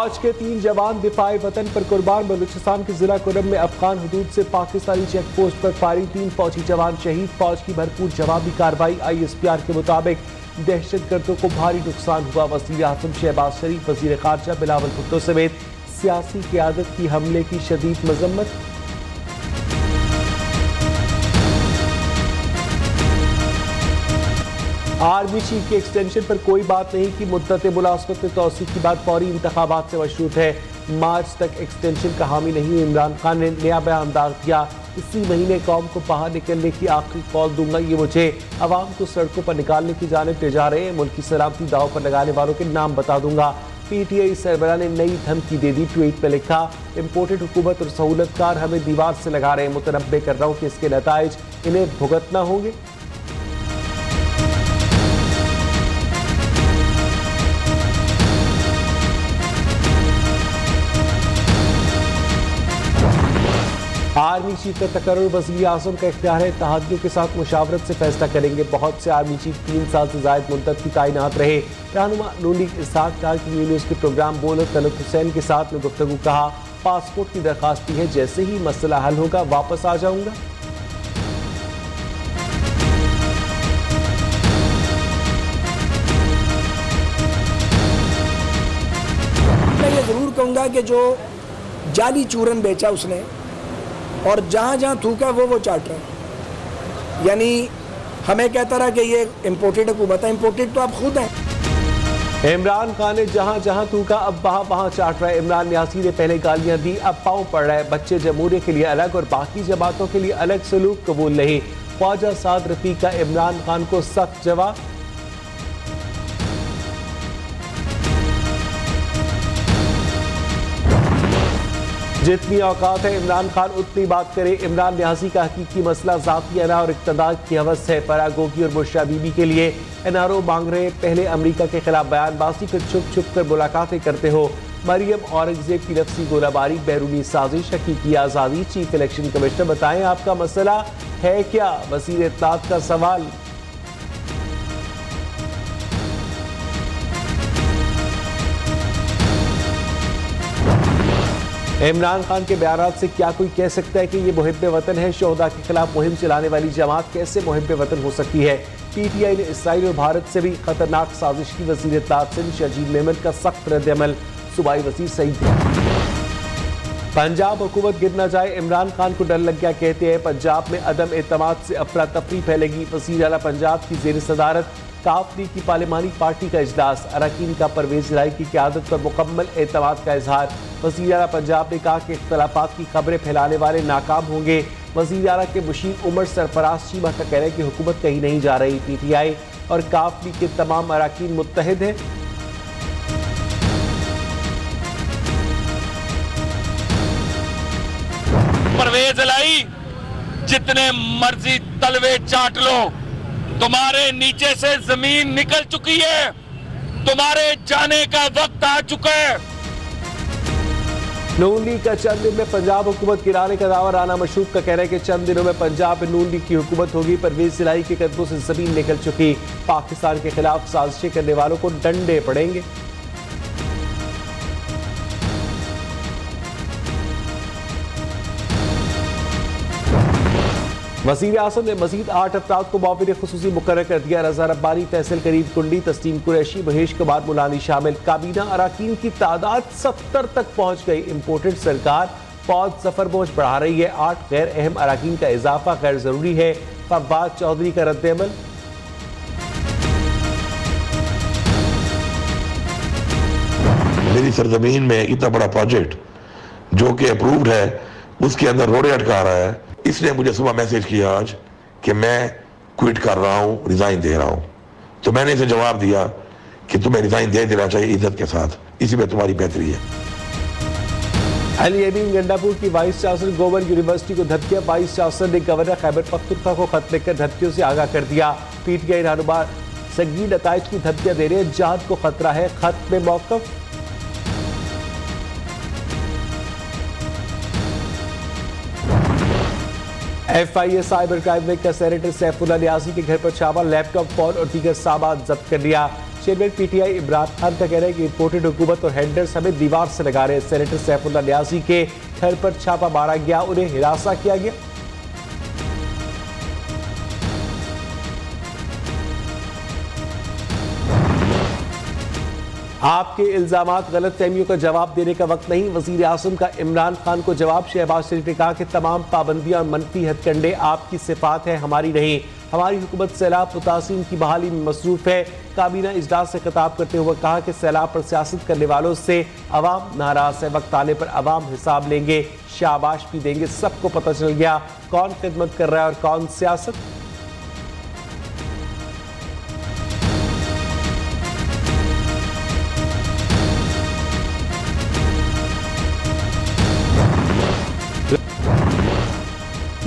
फौज के 3 जवान दिफाए वतन पर कुर्बान। बलूचिस्तान के जिला कुरम में अफगान हदूद से पाकिस्तानी चेक पोस्ट पर फायरिंग, 3 फौजी जवान शहीद। फौज की भरपूर जवाबी कार्रवाई। ISPR के मुताबिक दहशतगर्दों को भारी नुकसान हुआ। वज़ीर आज़म शहबाज शरीफ, वज़ीर ख़ारजा बिलावल भुट्टो समेत सियासी क़यादत की हमले की शदीद मजम्मत। आर्मी चीफ के एक्सटेंशन पर कोई बात नहीं की। मुद्दत मुलाज़मत में तौसीक़ की बात फौरी इंतखाबात से मशरूत है। मार्च तक एक्सटेंशन का हामी नहीं। इमरान खान ने नया बयान दाग दिया, इसी महीने कौम को बाहर निकलने की आखिरी कॉल दूंगा। ये मुझे अवाम को सड़कों पर निकालने की जानिब ले जा रहे हैं। मुल्क की सलामती दाव पर लगाने वालों के नाम बता दूंगा। PTI सरबराह ने नई धमकी दे दी। ट्वीट में लिखा, इम्पोर्टेड हुकूमत और सहूलतकार हमें दीवार से लगा रहे हैं। मुतनब्बे कर रहा हूँ कि इसके नताइज इन्हें भुगतना होंगे। आर्मी चीफ का तकर्रुर वज़ीर आज़म का इख्तियार है। इत्तेहादियों के साथ मुशावरत से फैसला करेंगे। बहुत से आर्मी चीफ 3 साल से ज़ायद मुद्दत की तैनात रहे। रहनुमा नून लीग इसहाक डार की न्यूज़ के प्रोग्राम बोलर तलत हुसैन के साथ में गुफ्तगू कहा, पासपोर्ट की दरख्वास्त की है, जैसे ही मसला हल होगा वापस आ जाऊंगा। मैं ये जरूर कहूँगा कि जो जाली चूरन बेचा उसने और जहाँ जहाँ थूका वो चाट रहा है। यानी हमें कहता रहा कि ये इम्पोर्टेड हुकूमत है। इम्पोर्टेड तो आप खुद हैं। इमरान खान ने जहाँ जहाँ थूका अब वहाँ चाट रहा है। इमरान न्यासी ने पहले गालियाँ दी, अब पाँव पड़ रहा है। बच्चे जमहूरियत के लिए अलग और बाकी जमातों के लिए अलग सलूक कबूल नहीं। ख्वाजा साद रफीक का इमरान खान को सख्त जवाब। जितनी औकात है इमरान खान उतनी बात करे। इमरान न्यासी का हकीकी मसला ज़ाती अना और इक़्तिदार की हवस है। फरागोगी और बुशरा बीबी के लिए NRO मांग रहे। पहले अमरीका के खिलाफ बयानबाजी, फिर छुप छुप कर मुलाकातें करते हो। मरियम औरंगजेब की नफ्सी गोलाबारी, बैरूनी साजिश, हकीकी आज़ादी। चीफ इलेक्शन कमिश्नर बताएं आपका मसला है क्या? वज़ीर इत्तलात का सवाल। इमरान खान के बयान से क्या कोई कह सकता है कि ये मुहिब्बे वतन है? शोहदा के खिलाफ मुहिम चलाने वाली जमात कैसे मुहिब्बे वतन हो सकती है? PTI ने इसराइल और भारत से भी खतरनाक साजिश की। वज़ीर इत्तलात सिंध शजीद मेमन का सख्त रद्द-ए-अमल। सूबाई वज़ीर सईद। पंजाब हुकूमत गिर न जाए, इमरान खान को डर लग गया। कहते हैं पंजाब में अदम एतमाद से अफरा तफरी फैलेगी। वज़ीर आला पंजाब की ज़ेर सदारत काफ लीग की पार्लिमानी पार्टी का इजलास। अरकान का परवेज इलाही की क़यादत पर मुकम्मल एतमाद का इजहार। वज़ीर आला पंजाब ने कहा कि इख्तलाफात की खबरें फैलाने वाले नाकाम होंगे। वज़ीर आला के मुशीर उमर सरफराज चीमा का कहना है कि हुकूमत कहीं नहीं जा रही। PTI और काफ लीग के तमाम अरकान मुत्तहिद हैं। परवेज इलाही, जितने मर्जी तलवे चाट लो, तुम्हारे नीचे से जमीन निकल चुकी है। तुम्हारे जाने का वक्त आ चुका है। नून लीग का चंद दिन में पंजाब हुकूमत गिराने का दावा। राना मशरूफ का कहना है कि चंद दिनों में पंजाब में नून लीग की हुकूमत होगी। परवेज इलाही के कदमों से जमीन निकल चुकी। पाकिस्तान के खिलाफ साजिशें करने वालों को डंडे पड़ेंगे। वज़ीर आज़म ने मजीद 8 अफराद को मुआविन खुसूसी मुकर्रर कर दिया। रज़ा रब्बानी, फैसल करीम कुंडी, तस्लीम कुरैशी, महेश कुमार मुलानी शामिल। काबीना अरकान की तादाद 70 तक पहुंच गई। इम्पोर्टेड सरकार फौज सफर बोझ बढ़ा रही है। 8 गैर अहम अरकान का इजाफा गैर जरूरी है। फवाद चौधरी का रद्द-ए-अमल। मेरी सरजमीन में इतना बड़ा प्रोजेक्ट जो कि अप्रूव्ड है, उसके अंदर रोड़े अटका रहा है। इसने मुझे सुबह मैसेज किया आज कि मैं क्विट कर रहा हूं, रिजाइन दे रहा हूं। तो मैंने इसे जवाब दिया कि तुम्हें रिजाइन दे देना चाहिए इज्जत के साथ, इसी में तुम्हारी बेहतरी है। अली अमीन गंडापुर की वाइस चांसलर गोवन यूनिवर्सिटी को धमकियां। वाइस चांसलर ने गवर्नर खैबर पख्तूनख्वा को खत लिखकर धमकियों से आगाह कर दिया। PTI रहनुमा संगीन नताइज की धमकियां दे रहे हैं, जहाद को खतरा है। खत में मौक़िफ़। FIA साइबर क्राइम विंग का सेनेटर सैफुल्लाह नियाज़ी के घर पर छापा। लैपटॉप, फोन और दीगर सामान जब्त कर लिया। चेयरमैन पीटीआई इमरान खान का कहना है कि इम्पोर्टेड हुकूमत और हेंडर्स हमें दीवार से लगा रहे हैं। सेनेटर सैफुल्लाह न्याजी के घर पर छापा मारा गया, उन्हें हिरासा किया गया। आपके इल्जामात गलत फहमियों का जवाब देने का वक्त नहीं। वजीर आजम का इमरान खान को जवाब। शहबाज शरीफ ने कहा कि तमाम पाबंदियां और मनफी हथकंडे आपकी सिफात है, हमारी नहीं। हमारी हुकूमत सैलाब मुतासिरीन की बहाली में मसरूफ है। काबीना इजलास से खिताब करते हुए कहा कि सैलाब पर सियासत करने वालों से अवाम नाराज है। वक्त आने पर अवाम हिसाब लेंगे, शाबाश भी देंगे। सबको पता चल गया कौन खिदमत कर रहा है और कौन सियासत।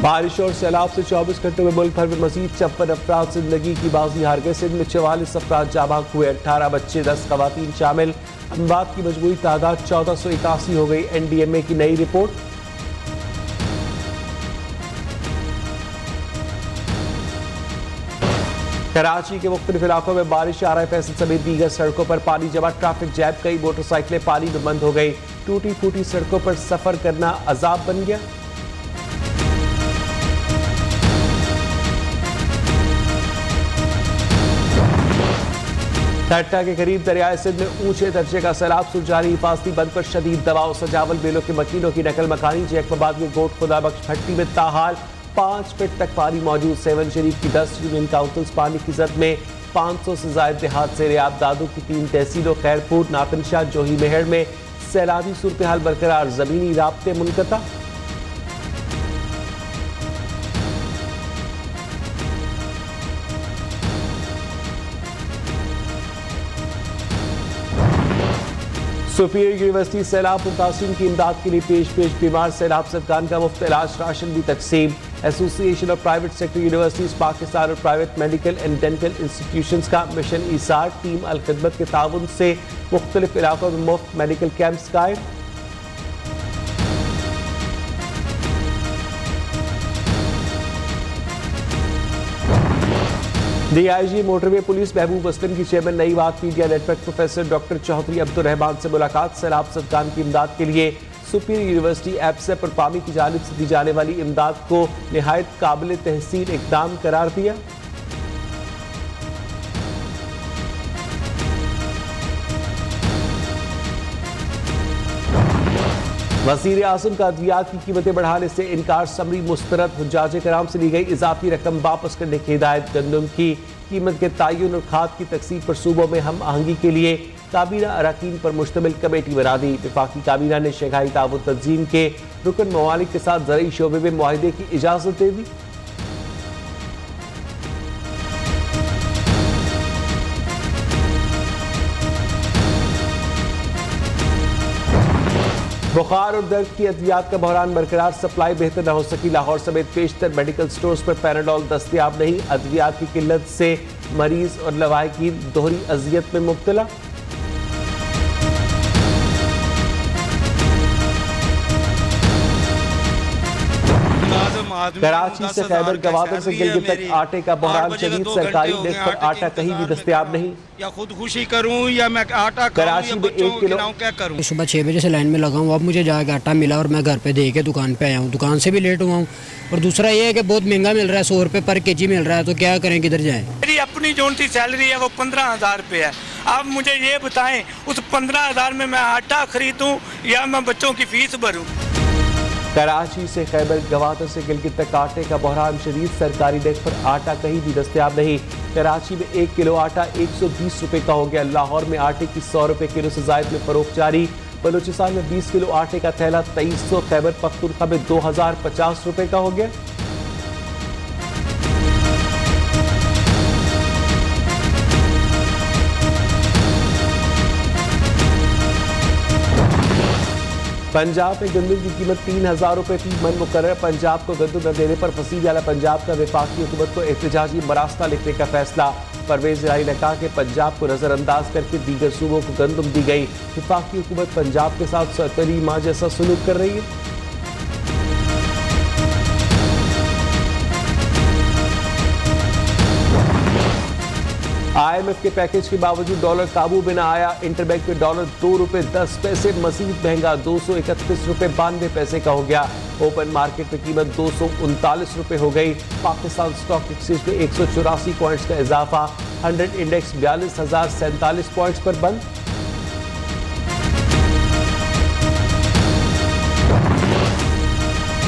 बारिश और सैलाब से 24 घंटों में मुल्क भर में मजीद 56 अफराद जिंदगी की बाजी हार गए। सिंध में 44 अफराद जाँ बहक हुए, 18 बच्चे 10 खवातीन शामिल। अमवात की मजमूई तादाद 1481 हो गई। NDMA की नई रिपोर्ट। कराची के मुख्तलिफ इलाकों में बारिश, आरआई फैसल समेत दीगर सड़कों पर पानी जमा, ट्रैफिक जैम, कई मोटरसाइकिलें पानी में बंद हो गई। टूटी फूटी सड़कों पर सफर करना अजाब बन गया। ठट्टा के करीब दरियाए सिंध में ऊंचे दर्जे का सैलाब, सुरजारी हिफाजती बंद पर शदीद दबाव। सजावल बेलों के मकीनों की नकल मकानी। जैकबाबाद के गोट खुदा बख्श भट्टी में ताहाल 5 फीट तक पानी मौजूद। सेवन शरीफ की 10 यूनियन काउंसिल्स पानी की जद में। 500 से ज्यादा देहात से रियाब दादू की 3 तहसीलों खैरपुर, नातनशाह, जोही मेहर में सैलाबी सूरत हाल बरकरार। जमीनी राब्ते मुनक़ता। सुपीरियर यूनिवर्सिटी सैलाब मुतासिरीन की इमदाद के लिए पेश। बीमार सैलाब ज़दगान का मुफ्त इलाज, राशन भी तकसीम। Association of private sector universities Pakistan और private medical and dental institutions का मिशन ईसार टीम अल खिदमत के ताउन से मुख्तलिफ इलाकों में मुफ्त मेडिकल कैंप्स कायम। DIG motorway police Mahboob Aslam की chairman Nai Baat media network professor doctor Chaudhry Abdul Rehman से मुलाकात। सैलाब ज़दगान की इमदाद के लिए सुपीरियर यूनिवर्सिटी एप्सप और पामी की जानिब से दी जाने वाली इमदाद को निहायत काबिल तहसीन इकदाम करार दिया। वज़ीर आज़म का अद्वियात की कीमतें बढ़ाने से इनकार, समरी मुस्तरद। हुज्जाज कराम से ली गई इजाफी रकम वापस करने की हिदायत। गंदम की कीमत के तयन और खाद की तकसीम पर सूबों में हम आहंगी के लिए काबीना अरकान पर मुश्तमिल कमेटी बना दी। वफाकी काबीना ने शंघाई ताउन तंजीम के रुकन ममालिक के साथ ज़रई शोबे में मुआहदे की इजाज़त दे दी। बुखार और दर्द की अद्वियात का बहरान बरकरार, सप्लाई बेहतर न हो सकी। लाहौर समेत पेशतर मेडिकल स्टोर्स पर पैराडोल दस्तयाब नहीं। अद्वियात की किल्लत से मरीज और लवाहिकीन दोहरी अजियत में मुब्तला। कराची से खैबर गवादर से गिलगित तक आटे का बहरान शदीद, सरकारी डेस्क पर आटा कहीं भी दस्तयाब नहीं। या खुदकुशी करूं या मैं आटा कराची में 1 किलो क्या करूं। सुबह 6 बजे से लाइन में लगा हूँ, अब मुझे जाके आटा मिला और मैं घर पे दे के दुकान पे आया हूँ। दुकान से भी लेट हुआ हूँ और दूसरा ये है कि बहुत महंगा मिल रहा है, 100 रुपये पर केजी मिल रहा है, तो क्या करें, किधर जाएं। मेरी अपनी जो सी सैलरी है वो 15,000 रुपये है। आप मुझे ये बताएं उस 15,000 में मैं आटा खरीदूं या मैं बच्चों की फीस भरूं। कराची से खैबर गवादर से गिलगित तक आटे का बहरान शदीद, सरकारी डेस्क पर आटा कहीं भी दस्तयाब नहीं। कराची में 1 किलो आटा 120 रुपये का हो गया। लाहौर में आटे की 100 रुपये किलो से जायद में फरोख्त जारी। बलूचिस्तान में 20 किलो आटे का थैला 2300, खैबर पख्तूनख्वा में 2050 रुपये का हो गया। पंजाब में गंदम की कीमत 3,000 रुपये फी मन मुकर्रर। पंजाब को गंदम न देने पर वज़ीर आला पंजाब का वफाकी हुकूमत को एहतजाजी मरास्ता लिखने का फैसला। परवेज इलाही ने कहा कि पंजाब को नजरअंदाज करके दीगर सूबों को गंदम दी गई। वफाकी हुकूमत पंजाब के साथ सौतेली माँ जैसा सलूक कर रही है। IMF के पैकेज के बावजूद डॉलर काबू में न आया। इंटरबैंक में डॉलर ₹2.10 मजीद महंगा ₹231.92 का हो गया। ओपन मार्केट में कीमत ₹239 हो गई। पाकिस्तान स्टॉक एक्सचेंज में 184 पॉइंट्स का इजाफा। 100 इंडेक्स 42,047 पॉइंट्स पर बंद।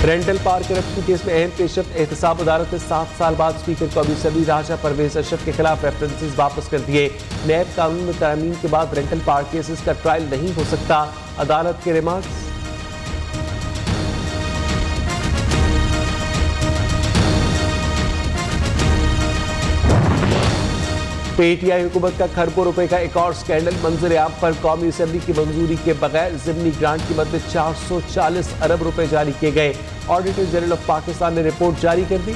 रेंटल पार्क करप्शन केस में अहम पेशरफ्त। एहतसाब अदालत ने 7 साल बाद स्पीकर कौमी असम्बली राजा परवेज अशरफ के खिलाफ रेफरेंसेस वापस कर दिए। नैब कानून में तरमीम के बाद रेंटल पार्क केसेस का ट्रायल नहीं हो सकता, अदालत के रिमार्क्स। पीटीआई हुकूमत का खरबों रुपए का एक और स्कैंडल। मंजर आम पर कौमी असम्बली की मंजूरी के बगैर ज़िमनी ग्रांट की मद में 440 अरब रुपए जारी किए गए। ऑडिटर जनरल ऑफ पाकिस्तान ने रिपोर्ट जारी कर दी।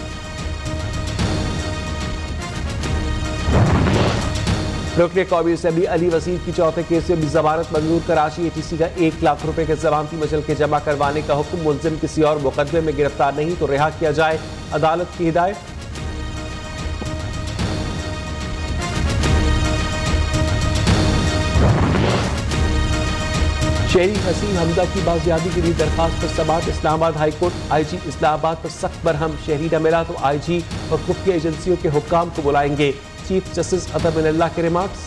रुकने कौमी असम्बली अली वसीर की चौथे केस में भी जमानत मंजूर। कराची एटीसी का 1 लाख रुपए के जमानती मचल के जमा करवाने का हुक्म। मुलजिम किसी और मुकदमे में गिरफ्तार नहीं तो रिहा किया जाए, अदालत की हिदायत। शहरी हसीन हमजा की बाजियाबी के लिए दरखास्त पर समाअत। इस्लामाबाद हाईकोर्ट IG इस्लामाबाद पर सख्त बरहम। शहरी न मिला तो IG और खुफिया एजेंसियों के हुक्काम को बुलाएंगे। चीफ जस्टिस अता मिनल्लाह के रिमार्क्स।